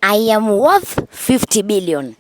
I am worth 50 billion.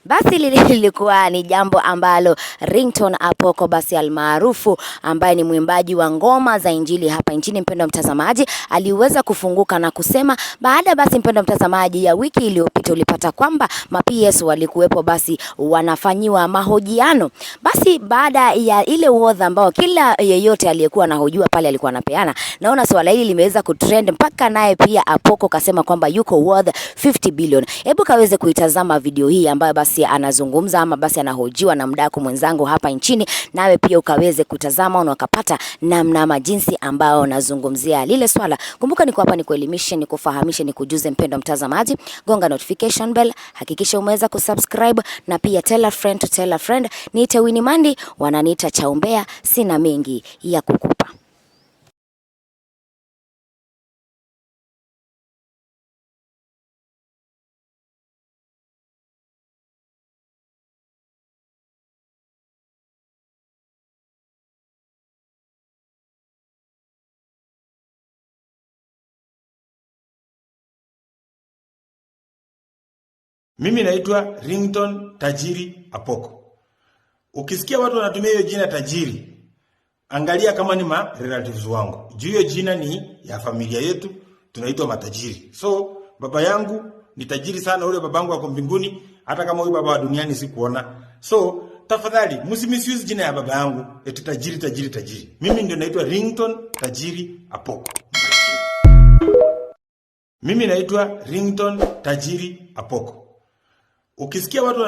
Basi lilikuwa ni jambo ambalo Ringtone Apoko basi almaarufu ambaye ni mwimbaji wa ngoma za injili hapa nchini, mpendwa mtazamaji, aliweza kufunguka na kusema baada basi, mpendwa mtazamaji, ya wiki iliyopita ulipata kwamba ma-PS walikuwepo basi wanafanyiwa mahojiano. Basi baada ya ile uhodha ambao kila yeyote aliyekuwa anahojiwa pale alikuwa anapeana, naona swala hili limeweza kutrend mpaka naye pia Apoko kasema kwamba yuko worth 50 billion. Hebu kaweze kuitazama video hii ambayo basi anazungumza ama basi anahojiwa na mdako mwenzangu hapa nchini, nawe pia ukaweze kutazama na ukapata namna jinsi ambao nazungumzia lile swala. Kumbuka niko hapa ni kuelimisha, ni kufahamisha, ni kujuze mpendwa mtazamaji. Gonga notification bell, hakikisha umeweza kusubscribe na pia tell a friend to tell a friend. Niite Winnie Mandi, wananiita Chaumbea, sina mengi ya kukupa. Mimi naitwa Ringtone Tajiri Apoko. Ukisikia watu wanatumia hiyo jina tajiri, angalia kama ni relatives wangu. Juu hiyo jina ni ya familia yetu, tunaitwa matajiri. So baba yangu ni tajiri sana, ule babangu wako mbinguni, hata kama huyu baba wa duniani sikuona. So tafadhali msimisuse jina ya baba yangu eti tajiri. Mimi ndio naitwa Ringtone Tajiri Apoko. Mimi naitwa Ringtone Tajiri Apoko. Ukisikia watu